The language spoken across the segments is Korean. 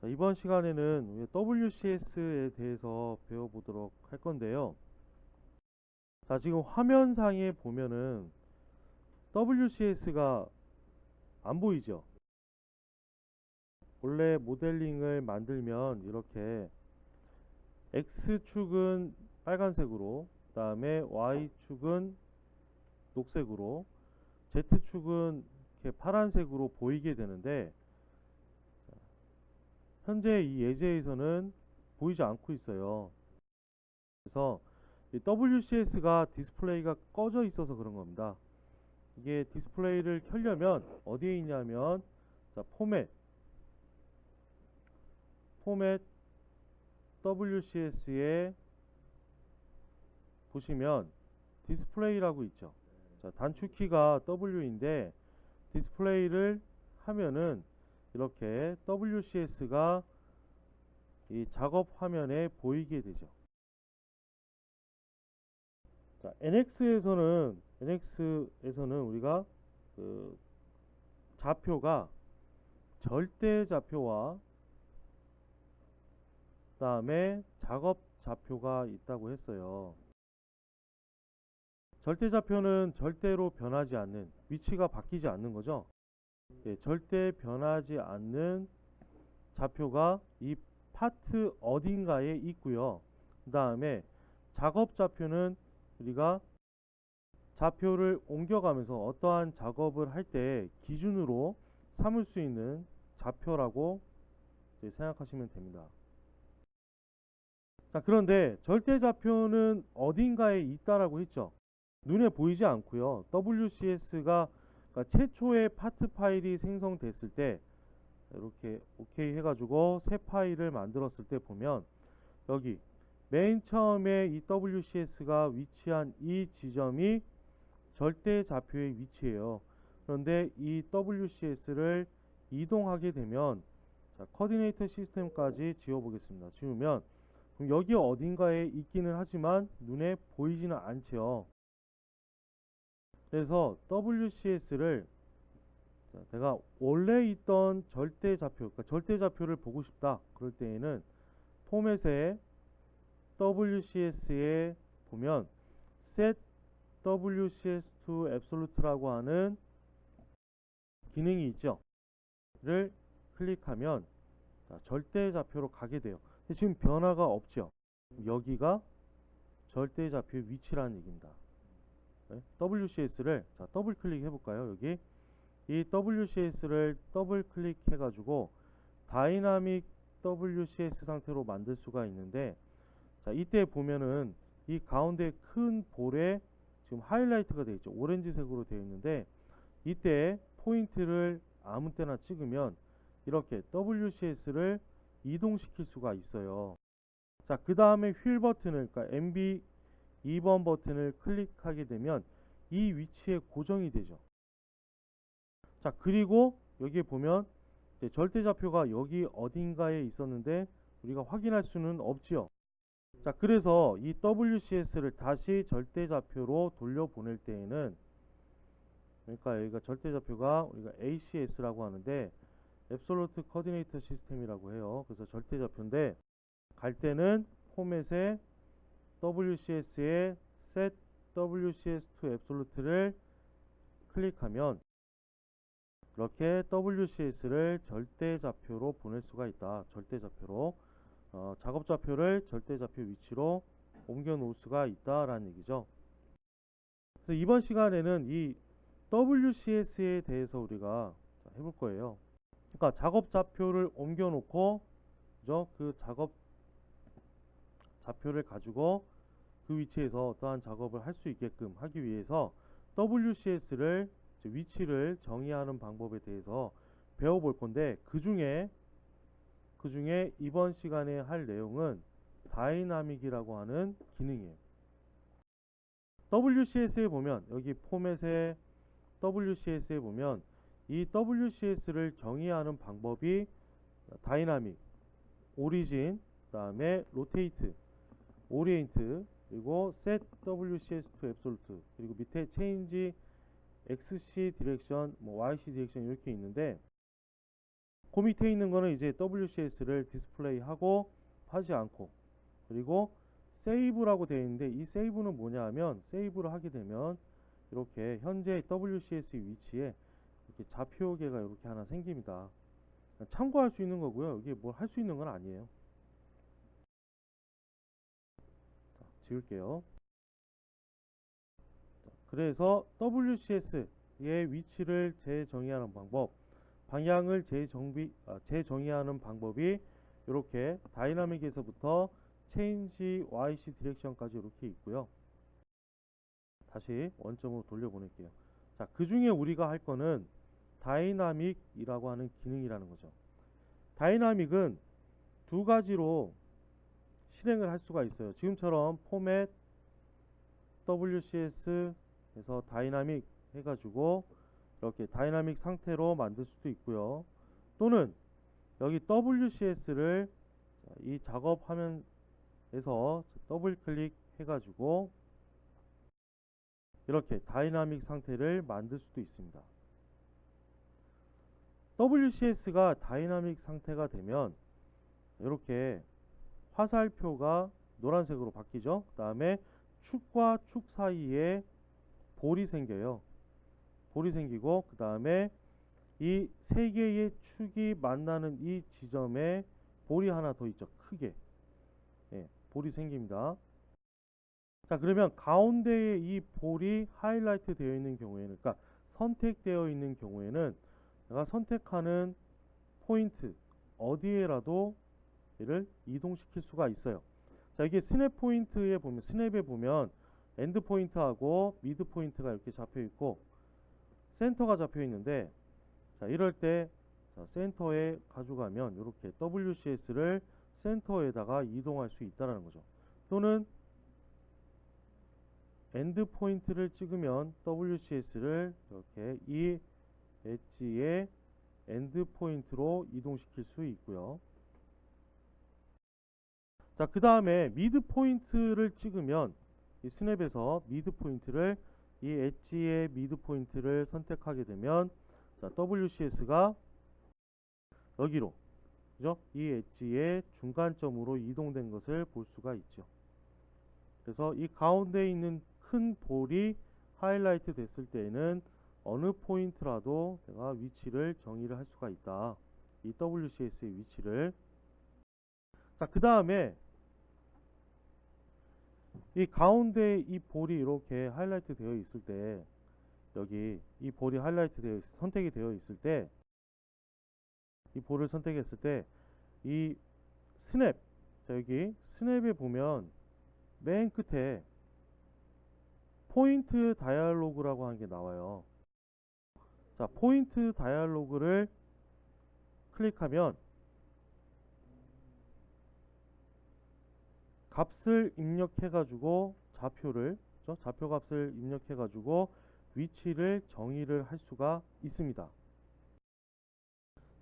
자, 이번 시간에는 WCS에 대해서 배워보도록 할 건데요. 자, 지금 화면상에 보면은 WCS가 안 보이죠? 원래 모델링을 만들면 이렇게 X축은 빨간색으로, 그 다음에 Y축은 녹색으로, Z축은 이렇게 파란색으로 보이게 되는데, 현재 이 예제에서는 보이지 않고 있어요. 그래서 이 WCS가 디스플레이가 꺼져 있어서 그런 겁니다. 이게 디스플레이를 켜려면 어디에 있냐면, 자, 포맷 WCS에 보시면 디스플레이라고 있죠. 자, 단축키가 W인데 디스플레이를 하면은 이렇게 WCS가 이 작업 화면에 보이게 되죠. 자, NX에서는 우리가 그 좌표가 절대 좌표와 그다음에 작업 좌표가 있다고 했어요. 절대 좌표는 절대로 변하지 않는, 위치가 바뀌지 않는 거죠. 예, 절대 변하지 않는 좌표가 이 파트 어딘가에 있고요. 그 다음에 작업 좌표는 우리가 좌표를 옮겨가면서 어떠한 작업을 할 때 기준으로 삼을 수 있는 좌표라고 생각하시면 됩니다. 자, 그런데 절대 좌표는 어딘가에 있다라고 했죠. 눈에 보이지 않고요. WCS가 그러니까 최초의 파트 파일이 생성됐을 때 이렇게 오케이 해가지고 새 파일을 만들었을 때 보면 여기 맨 처음에 이 WCS가 위치한 이 지점이 절대 좌표의 위치예요. 그런데 이 WCS를 이동하게 되면, 자, 코디네이터 시스템까지 지워보겠습니다. 지우면 그럼 여기 어딘가에 있기는 하지만 눈에 보이지는 않죠. 그래서 WCS를 내가 원래 있던 절대 좌표, 그러니까 절대 좌표를 보고 싶다. 그럴 때에는 포맷에 WCS에 보면 set WCS to absolute라고 하는 기능이 있죠. 를 클릭하면 절대 좌표로 가게 돼요. 지금 변화가 없죠. 여기가 절대 좌표의 위치라는 얘기입니다. WCS를 더블 클릭해 볼까요? 여기 이 WCS를 더블 클릭해 가지고 다이나믹 WCS 상태로 만들 수가 있는데, 자, 이때 보면은 이 가운데 큰 볼에 지금 하이라이트가 되어 있죠. 오렌지색으로 되어 있는데 이때 포인트를 아무 때나 찍으면 이렇게 WCS를 이동시킬 수가 있어요. 자, 그 다음에 휠 버튼을, 그러니까 MB 2번 버튼을 클릭하게 되면 이 위치에 고정이 되죠. 자, 그리고 여기에 보면 절대 좌표가 여기 어딘가에 있었는데 우리가 확인할 수는 없지요. 자, 그래서 이 WCS를 다시 절대 좌표로 돌려보낼 때에는, 그러니까 여기가 절대 좌표가 우리가 ACS라고 하는데 Absolute Coordinate System이라고 해요. 그래서 절대 좌표인데 갈 때는 포맷에 WCS에 Set WCS to Absolute를 클릭하면 이렇게 WCS를 절대 좌표로 보낼 수가 있다. 절대 좌표로 작업 좌표를 절대 좌표 위치로 옮겨 놓을 수가 있다라는 얘기죠. 그래서 이번 시간에는 이 WCS에 대해서 우리가 해볼 거예요. 그러니까 작업 좌표를 옮겨 놓고, 그죠? 그 작업 좌표를 가지고 그 위치에서 어떠한 작업을 할 수 있게끔 하기 위해서 WCS를 위치를 정의하는 방법에 대해서 배워볼 건데, 그 중에 이번 시간에 할 내용은 다이나믹이라고 하는 기능이에요. WCS에 보면 여기 포맷에 WCS에 보면 이 WCS를 정의하는 방법이 다이나믹, 오리진, 그 다음에 로테이트, 오리엔트, 그리고 set WCS to absolute, 그리고 밑에 change XC 디렉션, 뭐 YC 디렉션 이렇게 있는데, 그 밑에 있는 거는 이제 WCS를 디스플레이하고 하지 않고, 그리고 세이브라고 되어 있는데 이 세이브는 뭐냐 하면, 세이브를 하게 되면 이렇게 현재 WCS 위치에 이렇게 좌표계가 이렇게 하나 생깁니다. 참고할 수 있는 거고요. 이게 뭘 할 수 있는 건 아니에요. 자, 지울게요. 그래서 WCS의 위치를 재정의하는 방법, 방향을 재정의하는 방법이 이렇게 다이나믹에서부터 체인지 YC 디렉션까지 이렇게 있고요. 다시 원점으로 돌려보낼게요. 자, 그 중에 우리가 할 거는 다이나믹이라고 하는 기능이라는 거죠. 다이나믹은 두 가지로 실행을 할 수가 있어요. 지금처럼 포맷 WCS 해서 다이나믹 해가지고 이렇게 다이나믹 상태로 만들 수도 있고요. 또는 여기 WCS를 이 작업 화면에서 더블 클릭 해가지고 이렇게 다이나믹 상태를 만들 수도 있습니다. WCS가 다이나믹 상태가 되면 이렇게 화살표가 노란색으로 바뀌죠. 그 다음에 축과 축 사이에 볼이 생겨요. 볼이 생기고, 그 다음에 이 세 개의 축이 만나는 이 지점에 볼이 하나 더 있죠. 크게. 예, 볼이 생깁니다. 자, 그러면 가운데에 이 볼이 하이라이트 되어 있는 경우에는, 그러니까 선택되어 있는 경우에는 내가 선택하는 포인트 어디에라도 얘를 이동시킬 수가 있어요. 자, 이게 스냅 포인트에 보면, 스냅에 보면 엔드 포인트하고 미드 포인트가 이렇게 잡혀 있고 센터가 잡혀 있는데, 자, 이럴 때 자, 센터에 가져가면 이렇게 WCS를 센터에다가 이동할 수 있다는 거죠. 또는 엔드 포인트를 찍으면 WCS를 이렇게 이 엣지의 엔드 포인트로 이동시킬 수 있고요. 자, 그 다음에 미드 포인트를 찍으면 이 스냅에서 미드 포인트를, 이 엣지의 미드 포인트를 선택하게 되면 자, WCS가 여기로, 그죠? 이 엣지의 중간점으로 이동된 것을 볼 수가 있죠. 그래서 이 가운데 있는 큰 볼이 하이라이트 됐을 때에는 어느 포인트라도 내가 위치를 정의를 할 수가 있다. 이 WCS의 위치를. 자, 그 다음에 이 가운데 이 볼이 이렇게 하이라이트 되어 있을 때, 여기 이 볼이 하이라이트 되어 선택이 되어 있을 때, 이 볼을 선택했을 때 이 스냅, 자, 여기 스냅에 보면 맨 끝에 포인트 다이얼로그라고 하는 게 나와요. 자, 포인트 다이얼로그를 클릭하면 값을 입력해 가지고 좌표를, 그렇죠? 좌표 값을 입력해 가지고 위치를 정의를 할 수가 있습니다.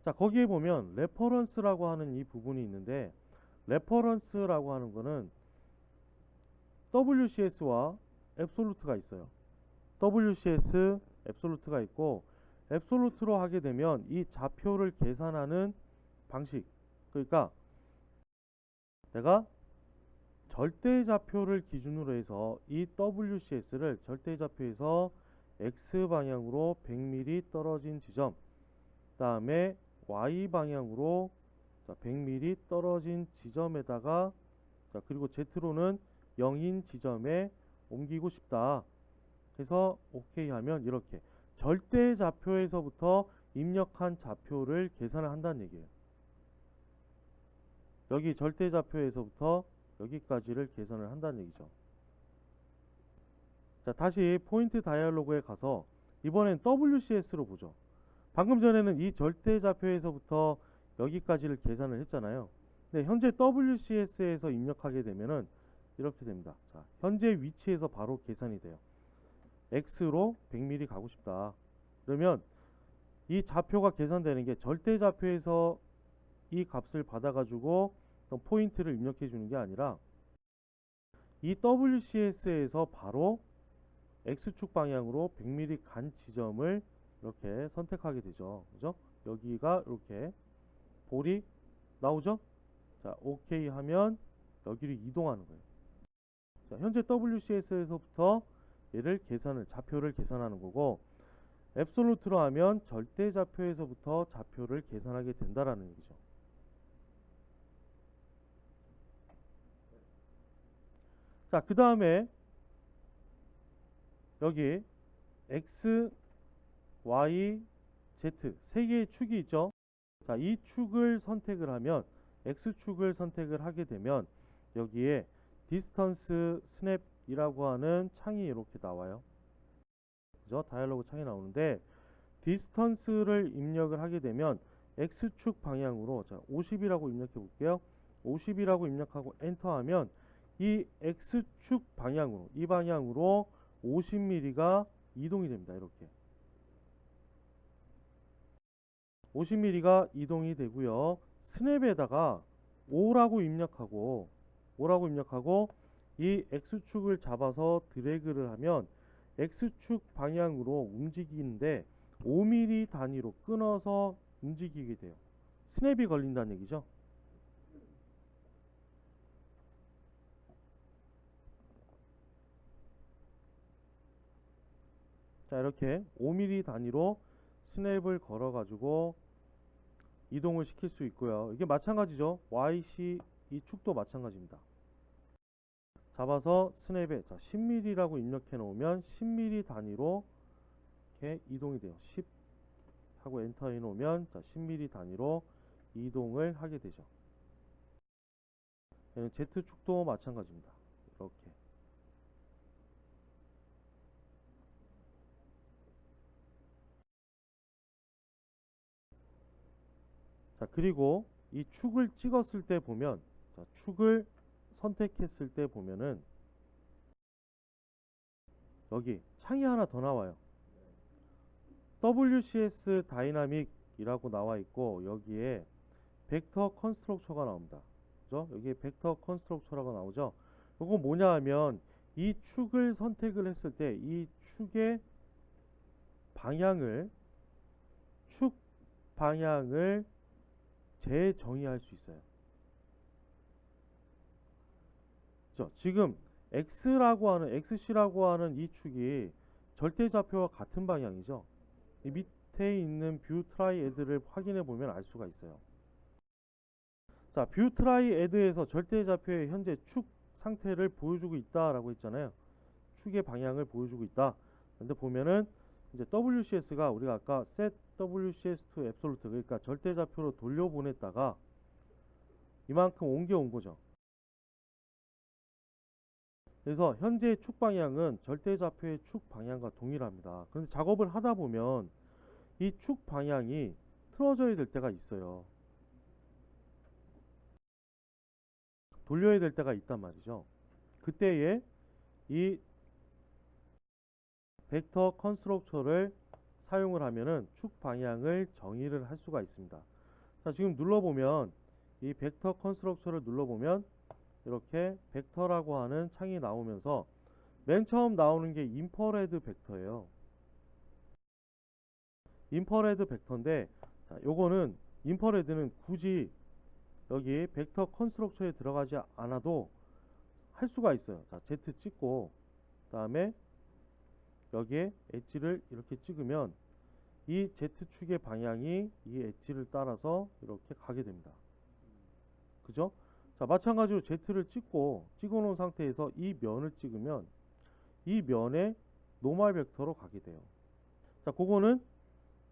자, 거기에 보면 레퍼런스라고 하는 이 부분이 있는데, 레퍼런스라고 하는 거는 WCS와 앱솔루트가 있어요. WCS 앱솔루트가 있고, 앱솔루트로 하게 되면 이 좌표를 계산하는 방식, 그러니까 내가 절대 좌표를 기준으로 해서 이 WCS를 절대 좌표에서 X 방향으로 100mm 떨어진 지점, 그 다음에 Y 방향으로 100mm 떨어진 지점에다가, 자, 그리고 Z로는 0인 지점에 옮기고 싶다 해서 OK 하면 이렇게 절대 좌표에서부터 입력한 좌표를 계산을 한다는 얘기예요. 여기 절대 좌표에서부터 여기까지를 계산을 한다는 얘기죠. 자, 다시 포인트 다이얼로그에 가서 이번엔 WCS로 보죠. 방금 전에는 이 절대 좌표에서부터 여기까지를 계산을 했잖아요. 근데 현재 WCS에서 입력하게 되면은 이렇게 됩니다. 자, 현재 위치에서 바로 계산이 돼요. X로 100mm 가고 싶다. 그러면 이 좌표가 계산되는 게 절대 좌표에서 이 값을 받아가지고 포인트를 입력해 주는 게 아니라 이 WCS에서 바로 X축 방향으로 100mm 간 지점을 이렇게 선택하게 되죠. 그죠? 여기가 이렇게 볼이 나오죠? 자, 오케이 하면 여기를 이동하는 거예요. 자, 현재 WCS에서부터 얘를 좌표를 계산하는 거고, 앱솔루트로 하면 절대 좌표에서부터 좌표를 계산하게 된다라는 얘기죠. 자, 그 다음에 여기 X, Y, Z 세 개의 축이 있죠. 자, 이 축을 선택을 하면, X축을 선택을 하게 되면 여기에 디스턴스 스냅이라고 하는 창이 이렇게 나와요. 그죠? 다이얼로그 창이 나오는데, 디스턴스를 입력을 하게 되면 X축 방향으로, 자, 50이라고 입력해 볼게요. 50이라고 입력하고 엔터하면 이 X축 방향으로, 이 방향으로 50mm가 이동이 됩니다. 이렇게 50mm가 이동이 되고요. 스냅에다가 5라고 입력하고 이 X축을 잡아서 드래그를 하면 X축 방향으로 움직이는데 5mm 단위로 끊어서 움직이게 돼요. 스냅이 걸린다는 얘기죠. 자, 이렇게 5mm 단위로 스냅을 걸어 가지고 이동을 시킬 수 있고요. 이게 마찬가지죠. YC 이 축도 마찬가지입니다. 잡아서 스냅에, 자, 10mm라고 입력해 놓으면 10mm 단위로 이렇게 이동이 돼요. 10 하고 엔터 해 놓으면, 자, 10mm 단위로 이동을 하게 되죠. 얘는 Z축도 마찬가지입니다. 이렇게. 자, 그리고 이 축을 찍었을 때 보면, 자, 축을 선택했을 때 보면은 여기 창이 하나 더 나와요. WCS 다이나믹이라고 나와 있고, 여기에 벡터 컨스트럭처가 나옵니다. 그죠? 여기에 벡터 컨스트럭처라고 나오죠. 이거 뭐냐 하면, 이 축을 선택을 했을 때 이 축의 방향을, 축 방향을 재정의할 수 있어요. 그죠? 지금 XC라고 하는 이 축이 절대좌표와 같은 방향이죠. 이 밑에 있는 뷰 트라이 애드를 확인해 보면 알 수가 있어요. 자, 뷰 트라이 애드에서 절대좌표의 현재 축 상태를 보여주고 있다라고 했잖아요. 축의 방향을 보여주고 있다. 근데 보면은 이제 WCS가 우리가 아까 set WCS to absolute, 그러니까 절대좌표로 돌려보냈다가 이만큼 옮겨온 거죠. 그래서 현재 축 방향은 절대좌표의 축 방향과 동일합니다. 그런데 작업을 하다 보면 이 축 방향이 틀어져야 될 때가 있어요. 돌려야 될 때가 있단 말이죠. 그때에 이 벡터 컨스트럭처를 사용을 하면은 축 방향을 정의를 할 수가 있습니다. 자, 지금 눌러보면, 이 벡터 컨스트럭처를 눌러보면 이렇게 벡터라고 하는 창이 나오면서 맨 처음 나오는 게 인퍼레드 벡터예요. 인퍼레드 벡터인데, 자, 요거는 인퍼레드는 굳이 여기 벡터 컨스트럭처에 들어가지 않아도 할 수가 있어요. 자, Z 찍고 그다음에 여기에 엣지를 이렇게 찍으면 이 Z축의 방향이 이 엣지를 따라서 이렇게 가게 됩니다. 그죠? 자, 마찬가지로 Z를 찍어 놓은 상태에서 이 면을 찍으면 이 면에 노멀 벡터로 가게 돼요. 자, 그거는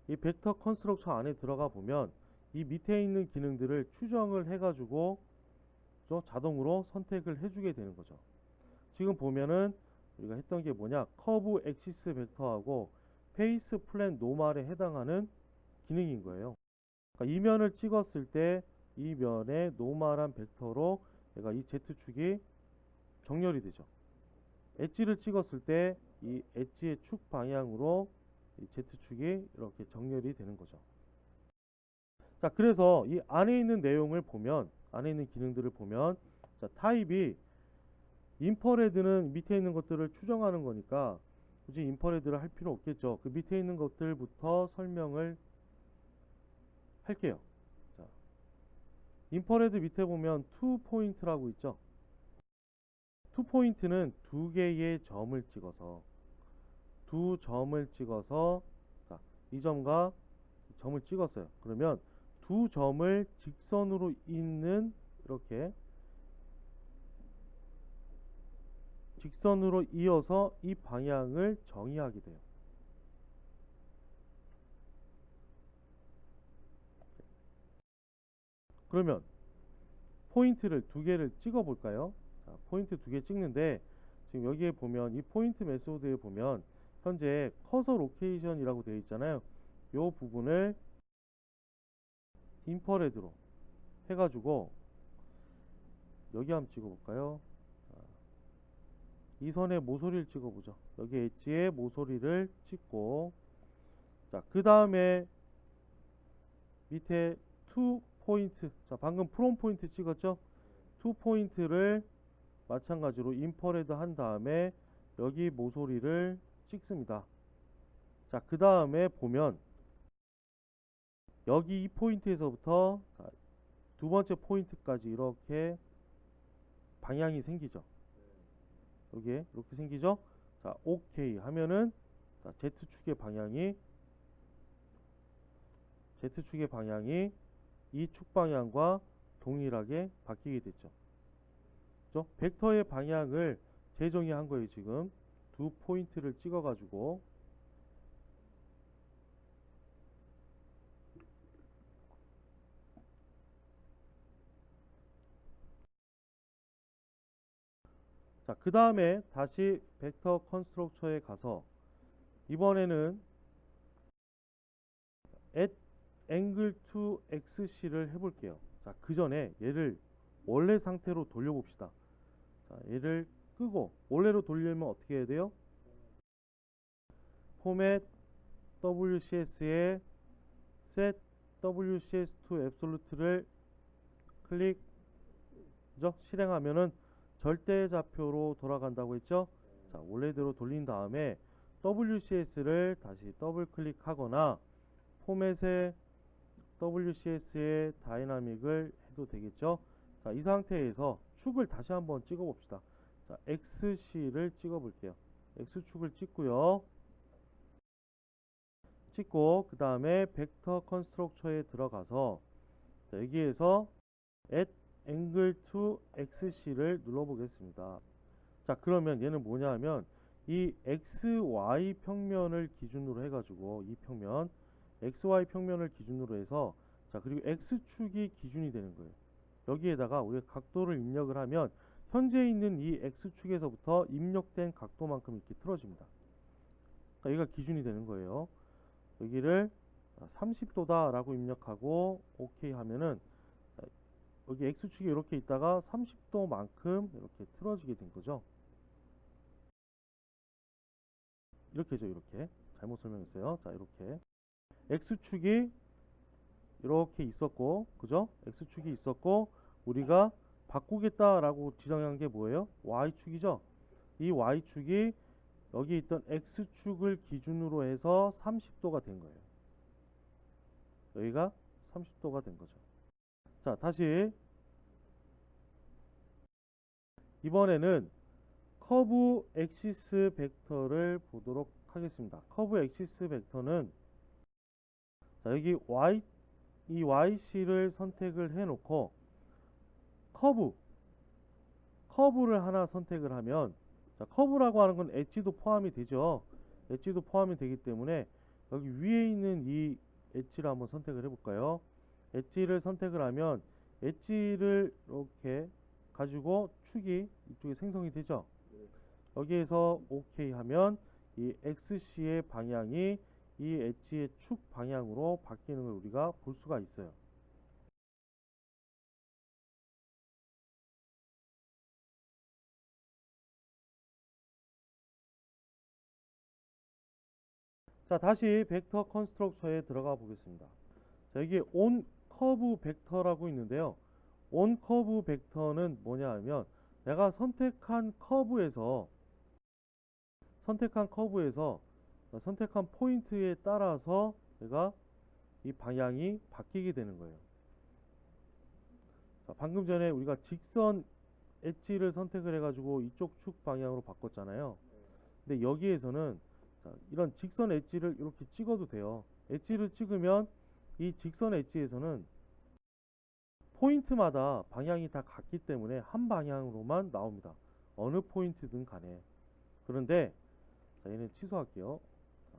이 벡터 컨스트럭처 안에 들어가 보면 이 밑에 있는 기능들을 추정을 해가지고 자동으로 선택을 해주게 되는 거죠. 지금 보면은 우리가 했던 게 뭐냐, 커브 엑시스 벡터하고 페이스 플랜 노멀에 해당하는 기능인 거예요. 그러니까 이 면을 찍었을 때 이 면의 노멀한 벡터로 얘가 이 Z축이 정렬이 되죠. 엣지를 찍었을 때 이 엣지의 축 방향으로 이 Z축이 이렇게 정렬이 되는 거죠. 자, 그래서 이 안에 있는 내용을 보면, 안에 있는 기능들을 보면, 자, 타입이 인퍼레드는 밑에 있는 것들을 추정하는 거니까 굳이 인퍼레드를 할 필요 없겠죠. 그 밑에 있는 것들부터 설명을 할게요. 자, 인퍼레드 밑에 보면 투 포인트라고 있죠. 투 포인트는 두 개의 점을 찍어서 자, 이 점과 이 점을 찍었어요. 그러면 두 점을 직선으로 잇는 이렇게 직선으로 이어서 이 방향을 정의하게 돼요. 그러면 포인트를 두 개를 찍어 볼까요? 자, 포인트 두 개 찍는데 지금 여기에 보면 이 포인트 메소드에 보면 현재 커서 로케이션이라고 되어 있잖아요. 이 부분을 인퍼레드로 해가지고 여기 한번 찍어볼까요? 이 선의 모서리를 찍어보죠. 여기 엣지에 모서리를 찍고, 자, 그 다음에 밑에 투 포인트, 자, 방금 프롬 포인트 찍었죠? 투 포인트를 마찬가지로 인퍼레드 한 다음에 여기 모서리를 찍습니다. 자, 그 다음에 보면 여기 이 포인트에서부터 두 번째 포인트까지 이렇게 방향이 생기죠. 여기에 이렇게 생기죠. 자, 오케이 하면은 자, Z축의 방향이 이 축 방향과 동일하게 바뀌게 됐죠. 그죠? 벡터의 방향을 재정의한 거예요. 지금 두 포인트를 찍어 가지고 자, 그 다음에 다시 벡터 컨스트럭처에 가서 이번에는 at angle to xc를 해볼게요. 자, 그 전에 얘를 원래 상태로 돌려봅시다. 자, 얘를 끄고 원래로 돌리려면 어떻게 해야 돼요? 포맷 WCS에 set WCS to absolute를 클릭, 그죠? 실행하면은 절대좌표로 돌아간다고 했죠. 자, 원래대로 돌린 다음에 WCS를 다시 더블 클릭하거나 포맷에 WCS의 다이나믹을 해도 되겠죠. 자, 이 상태에서 축을 다시 한번 찍어 봅시다. 자, XC를 찍어 볼게요. X축을 찍고요. 찍고 그 다음에 벡터 컨스트럭처에 들어가서 자, 여기에서 at angle to xc를 눌러보겠습니다. 자, 그러면 얘는 뭐냐 하면 이 xy 평면을 기준으로 해가지고 이 평면 xy 평면을 기준으로 해서 자, 그리고 x축이 기준이 되는 거예요. 여기에다가 우리가 각도를 입력을 하면 현재 있는 이 x축에서부터 입력된 각도만큼 이렇게 틀어집니다. 그러니까 여기가 기준이 되는 거예요. 여기를 30도다 라고 입력하고 OK 하면은 여기 X축이 이렇게 있다가 30도만큼 이렇게 틀어지게 된 거죠. 이렇게죠. 이렇게 잘못 설명했어요. 자, 이렇게 X축이 이렇게 있었고, 그죠? X축이 있었고 우리가 바꾸겠다라고 지정한 게 뭐예요? Y축이죠. 이 Y축이 여기 있던 X축을 기준으로 해서 30도가 된 거예요. 여기가 30도가 된 거죠. 자, 다시 이번에는 커브 엑시스 벡터를 보도록 하겠습니다. 커브 엑시스 벡터는 자, 여기 이 YC를 선택을 해 놓고 커브를 하나 선택을 하면 자, 커브라고 하는 건 엣지도 포함이 되죠. 엣지도 포함이 되기 때문에 여기 위에 있는 이 엣지를 한번 선택을 해 볼까요? 엣지를 선택을 하면 엣지를 이렇게 가지고 축이 이쪽에 생성이 되죠. 여기에서 OK 하면 이 XC의 방향이 이 엣지의 축 방향으로 바뀌는 걸 우리가 볼 수가 있어요. 자, 다시 벡터 컨스트럭처에 들어가 보겠습니다. 자, 여기 온 커브 벡터라고 있는데요. 온 커브 벡터는 뭐냐 하면 내가 선택한 커브에서 선택한 포인트에 따라서 내가 이 방향이 바뀌게 되는 거예요. 자, 방금 전에 우리가 직선 엣지를 선택을 해가지고 이쪽 축 방향으로 바꿨잖아요. 근데 여기에서는 자, 이런 직선 엣지를 이렇게 찍어도 돼요. 엣지를 찍으면 이 직선 엣지에서는 포인트마다 방향이 다 같기 때문에 한 방향으로만 나옵니다. 어느 포인트든 간에. 그런데 자, 얘는 취소할게요. 자,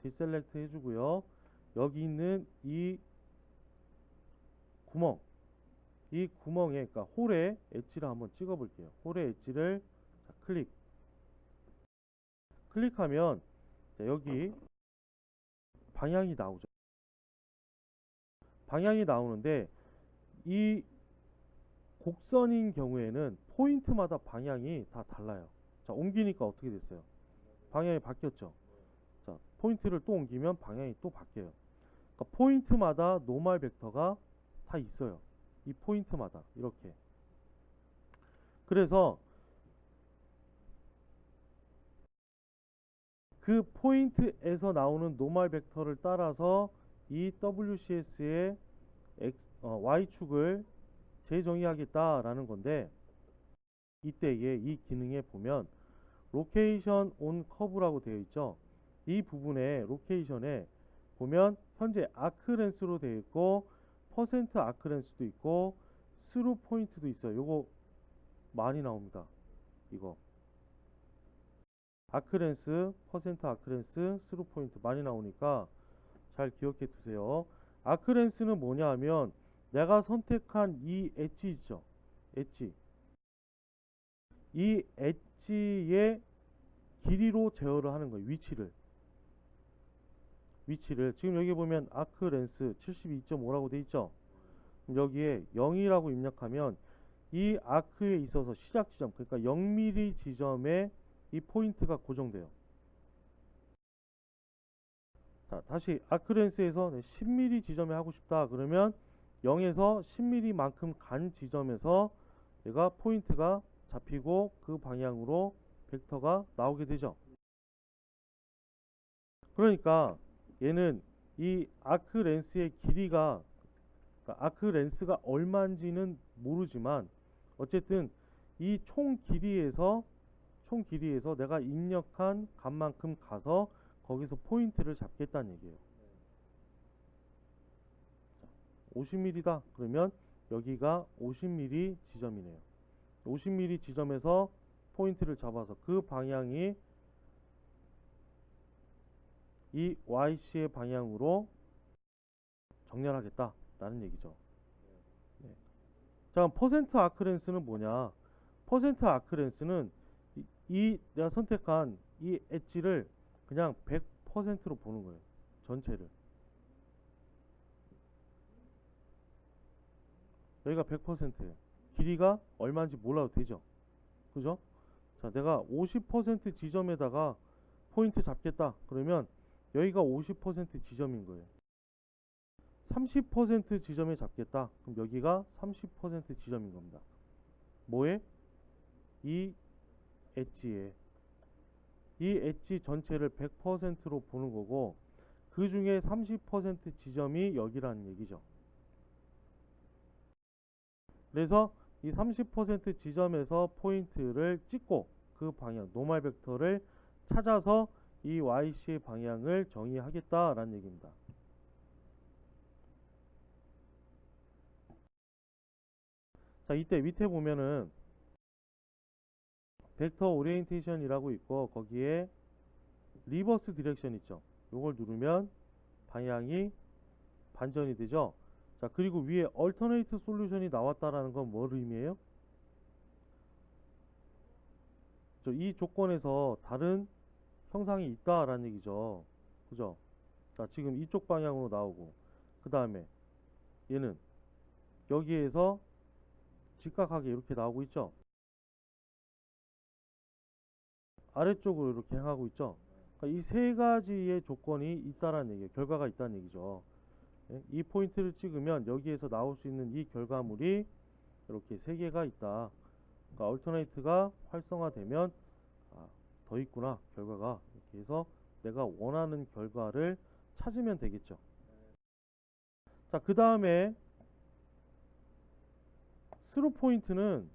디셀렉트 해주고요. 여기 있는 이 구멍, 이 구멍에, 그러니까 홀에 엣지를 한번 찍어 볼게요. 홀의 엣지를 자, 클릭하면 자, 여기 방향이 나오죠. 방향이 나오는데 이 곡선인 경우에는 포인트마다 방향이 다 달라요. 자, 옮기니까 어떻게 됐어요? 방향이 바뀌었죠. 자, 포인트를 또 옮기면 방향이 또 바뀌어요. 그러니까 포인트마다 노멀 벡터가 다 있어요. 이 포인트마다 이렇게. 그래서 그 포인트에서 나오는 노멀 벡터를 따라서 이 WCS의 Y축을 재정의하겠다라는 건데, 이때에 이 기능에 보면 로케이션 온 커브라고 되어 있죠. 이 부분에 로케이션에 보면 현재 아크렌스로 되어 있고 퍼센트 아크렌스도 있고 스루 포인트도 있어요. 요거 많이 나옵니다. 이거 아크렌스, 퍼센트 아크렌스, 스루 포인트 많이 나오니까 잘 기억해 두세요. 아크렌스는 뭐냐 하면 내가 선택한 이 엣지 있죠. 엣지. 이 엣지의 길이로 제어를 하는 거예요. 위치를 지금 여기 보면 아크 렌스 72.5라고 돼 있죠. 여기에 0이라고 입력하면 이 아크에 있어서 시작 지점, 그러니까 0mm 지점에 이 포인트가 고정돼요. 자, 다시 아크 렌스에서 10mm 지점에 하고 싶다 그러면 0에서 10mm만큼 간 지점에서 얘가 포인트가 잡히고 그 방향으로 벡터가 나오게 되죠. 그러니까 얘는 이 아크 렌스의 길이가, 그러니까 아크 렌스가 얼마인지는 모르지만 어쨌든 이 총 길이에서 내가 입력한 값만큼 가서 거기서 포인트를 잡겠다는 얘기예요. 50mm다 그러면 여기가 50mm 지점이네요. 50mm 지점에서 포인트를 잡아서 그 방향이 이 YC의 방향으로 정렬하겠다라는 얘기죠. 네. 자, 퍼센트 아크렌스는 뭐냐? 퍼센트 아크렌스는 이 내가 선택한 이 엣지를 그냥 100%로 보는 거예요. 전체를. 여기가 100%예요. 길이가 얼마인지 몰라도 되죠. 그죠? 자, 내가 50% 지점에다가 포인트 잡겠다. 그러면 여기가 50% 지점인 거예요. 30% 지점에 잡겠다. 그럼 여기가 30% 지점인 겁니다. 뭐에? 이 엣지에. 이 엣지 전체를 100%로 보는 거고 그 중에 30% 지점이 여기라는 얘기죠. 그래서 이 30% 지점에서 포인트를 찍고 그 방향, 노멀 벡터를 찾아서 이 YC의 방향을 정의하겠다라는 얘기입니다. 자, 이때 밑에 보면은 벡터 오리엔테이션이라고 있고 거기에 리버스 디렉션 있죠. 요걸 누르면 방향이 반전이 되죠. 자, 그리고 위에 얼터네이트 솔루션이 나왔다라는 건 뭘 의미해요? 이 조건에서 다른 형상이 있다라는 얘기죠. 그죠? 자, 지금 이쪽 방향으로 나오고 그 다음에 얘는 여기에서 직각하게 이렇게 나오고 있죠. 아래쪽으로 이렇게 향하고 있죠. 그러니까 이 세 가지의 조건이 있다라는 얘기예요. 결과가 있다는 얘기죠. 예? 이 포인트를 찍으면 여기에서 나올 수 있는 이 결과물이 이렇게 세 개가 있다. 그러니까 얼터네이트가 활성화되면 더 있구나 결과가. 이렇게 해서 내가 원하는 결과를 찾으면 되겠죠. 자, 그 다음에 스루 포인트는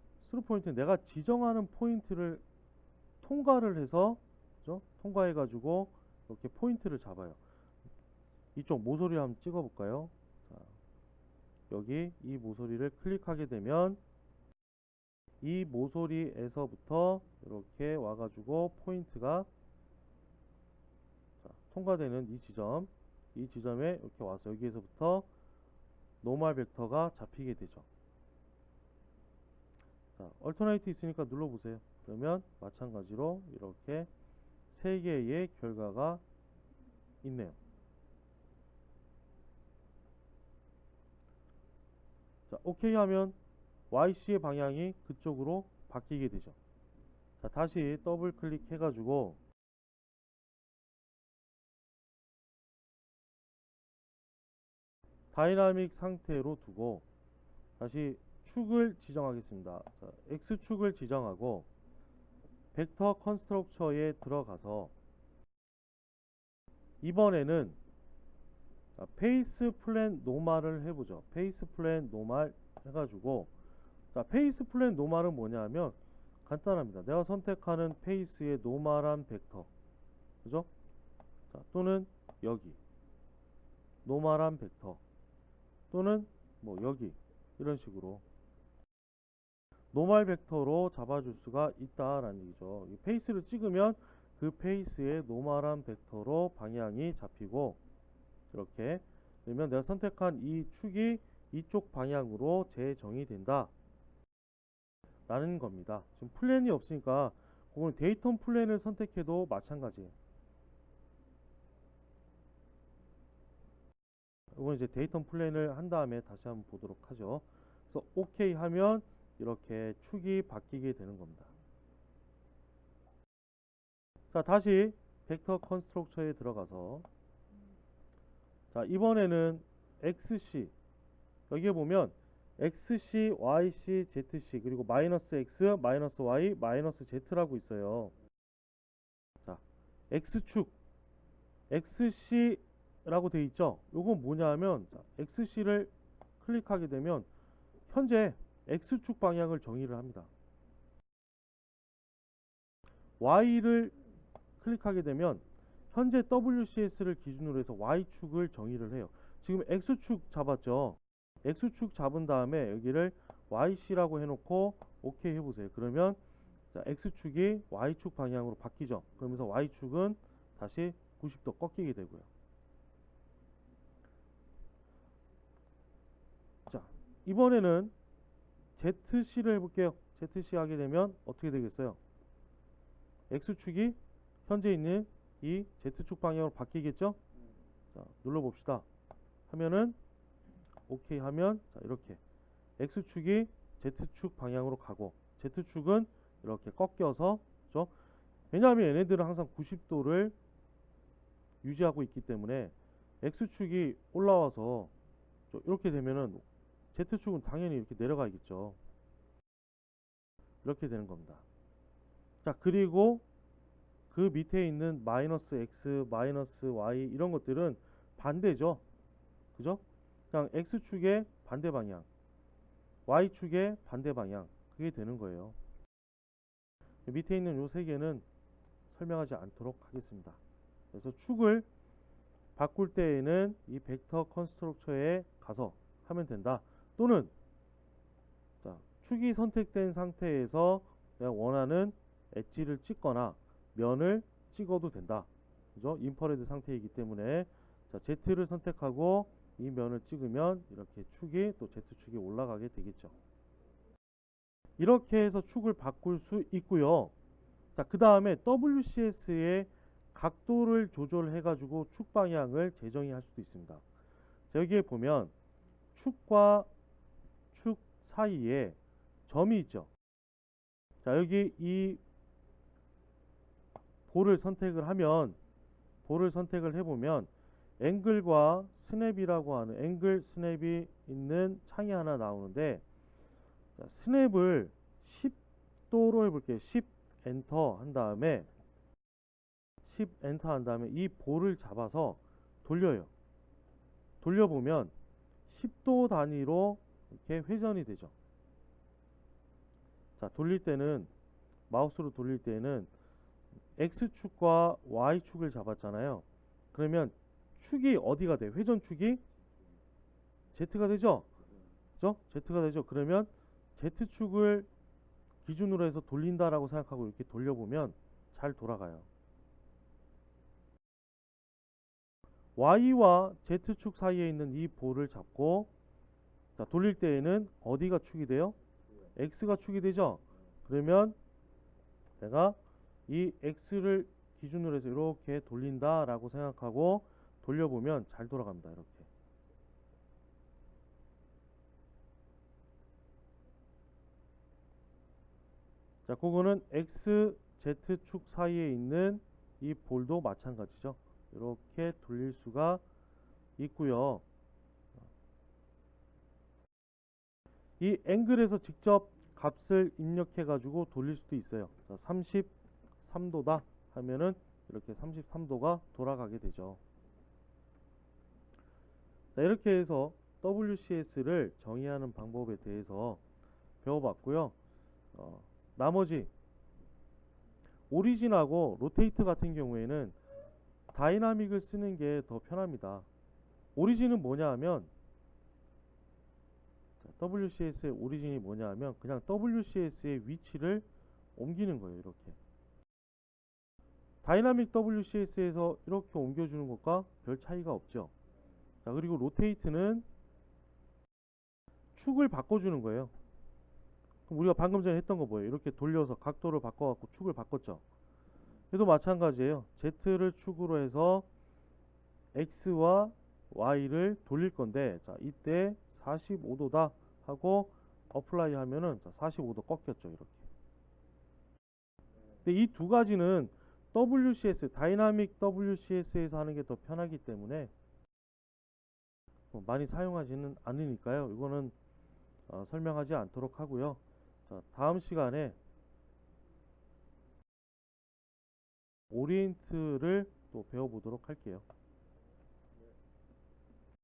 내가 지정하는 포인트를 통과를 해서, 그죠? 통과해 가지고 이렇게 포인트를 잡아요. 이쪽 모서리 한번 찍어 볼까요? 자, 여기 이 모서리를 클릭하게 되면 이 모서리에서부터 이렇게 와가지고 포인트가, 자, 통과되는 이 지점에 이렇게 와서 여기에서부터 노멀 벡터가 잡히게 되죠. 자, 얼터네이트 있으니까 눌러보세요. 그러면 마찬가지로 이렇게 세 개의 결과가 있네요. 자, OK 하면 YC의 방향이 그쪽으로 바뀌게 되죠. 자, 다시 더블 클릭해 가지고 다이나믹 상태로 두고 다시 축을 지정하겠습니다. 자, X축을 지정하고 벡터 컨스트럭처에 들어가서 이번에는 페이스 플랜 노멀을 해보죠. 페이스 플랜 노멀 해가지고, 자, 페이스 플랜 노멀은 뭐냐면 간단합니다. 내가 선택하는 페이스의 노멀한 벡터, 그죠? 자, 또는 여기 노멀한 벡터, 또는 뭐 여기 이런 식으로 노멀 벡터로 잡아줄 수가 있다라는 얘기죠. 이 페이스를 찍으면 그 페이스의 노멀한 벡터로 방향이 잡히고, 이렇게 그러면 내가 선택한 이 축이 이쪽 방향으로 재정이 된다 라는 겁니다. 지금 플랜이 없으니까 그건 데이터 플랜을 선택해도 마찬가지예요. 이건 이제 데이터 플랜을 한 다음에 다시 한번 보도록 하죠. 그래서 OK 하면 이렇게 축이 바뀌게 되는 겁니다. 자, 다시 벡터 컨스트럭처에 들어가서, 자, 이번에는 XC, 여기에 보면 XC, YC, ZC 그리고 마이너스 X, 마이너스 Y, 마이너스 Z라고 있어요. 자, X축 XC라고 돼 있죠. 요건 뭐냐면, 자, XC를 클릭하게 되면 현재 X축 방향을 정의를 합니다. Y를 클릭하게 되면 현재 WCS를 기준으로 해서 Y축을 정의를 해요. 지금 X축 잡았죠. X축 잡은 다음에 여기를 YC라고 해놓고 OK 해보세요. 그러면, 자, X축이 Y축 방향으로 바뀌죠. 그러면서 Y축은 다시 90도 꺾이게 되고요. 자, 이번에는 ZC를 해볼게요. ZC 하게 되면 어떻게 되겠어요? X축이 현재 있는 이 Z축 방향으로 바뀌겠죠? 자, 눌러봅시다. 하면은 OK 하면, 자, 이렇게 X축이 Z축 방향으로 가고 Z축은 이렇게 꺾여서, 그렇죠? 왜냐하면 얘네들은 항상 90도를 유지하고 있기 때문에 X축이 올라와서 이렇게 되면은 Z축은 당연히 이렇게 내려가겠죠. 이렇게 되는 겁니다. 자, 그리고 그 밑에 있는 마이너스 X, 마이너스 Y 이런 것들은 반대죠. 그죠? 그냥 X축의 반대 방향, Y축의 반대 방향, 그게 되는 거예요. 밑에 있는 요 세 개는 설명하지 않도록 하겠습니다. 그래서 축을 바꿀 때에는 이 벡터 컨스트럭처에 가서 하면 된다. 또는, 자, 축이 선택된 상태에서 내가 원하는 엣지를 찍거나 면을 찍어도 된다. 그죠? 인퍼레드 상태이기 때문에, 자, Z를 선택하고 이 면을 찍으면 이렇게 축이 또 Z축이 올라가게 되겠죠. 이렇게 해서 축을 바꿀 수 있고요. 자, 그 다음에 WCS의 각도를 조절해 가지고 축 방향을 재정의 할 수도 있습니다. 자, 여기에 보면 축과 축 사이에 점이 있죠. 자, 여기 이 볼을 선택을 해보면 앵글과 스냅이라고 하는 앵글 스냅이 있는 창이 하나 나오는데, 자, 스냅을 10도로 해볼게요. 10 엔터 한 다음에 이 볼을 잡아서 돌려요. 돌려보면 10도 단위로 이렇게 회전이 되죠. 자, 돌릴 때는 마우스로 돌릴 때는 X축과 Y축을 잡았잖아요. 그러면 축이 어디가 돼? 회전축이 Z가 되죠? 그죠? Z가 되죠? 그러면 Z축을 기준으로 해서 돌린다라고 생각하고 이렇게 돌려보면 잘 돌아가요. Y와 Z축 사이에 있는 이 볼을 잡고 자, 돌릴 때에는 어디가 축이 돼요? X가 축이 되죠? 그러면 내가 이 X를 기준으로 해서 이렇게 돌린다 라고 생각하고 돌려보면 잘 돌아갑니다. 이렇게. 자, 그거는 X, Z축 사이에 있는 이 볼도 마찬가지죠. 이렇게 돌릴 수가 있고요. 이 앵글에서 직접 값을 입력해 가지고 돌릴 수도 있어요. 자, 33도다 하면은 이렇게 33도가 돌아가게 되죠. 자, 이렇게 해서 WCS를 정의하는 방법에 대해서 배워봤고요. 나머지 오리진하고 로테이트 같은 경우에는 다이나믹을 쓰는 게 더 편합니다. 오리진은 뭐냐 하면 WCS의 오리진이 뭐냐 하면 그냥 WCS의 위치를 옮기는 거예요. 이렇게 다이나믹 WCS에서 이렇게 옮겨주는 것과 별 차이가 없죠. 자, 그리고 로테이트는 축을 바꿔주는 거예요. 그럼 우리가 방금 전에 했던 거 뭐예요? 이렇게 돌려서 각도를 바꿔갖고 축을 바꿨죠. 얘도 마찬가지예요. Z를 축으로 해서 X와 Y를 돌릴 건데 자, 이때 45도다 하고 어플라이 하면은 45도 꺾였죠. 이렇게. 근데 이 두 가지는 WCS, 다이나믹 WCS에서 하는 게 더 편하기 때문에 많이 사용하지는 않으니까요. 이거는 설명하지 않도록 하고요. 자, 다음 시간에 오리엔트를 또 배워보도록 할게요.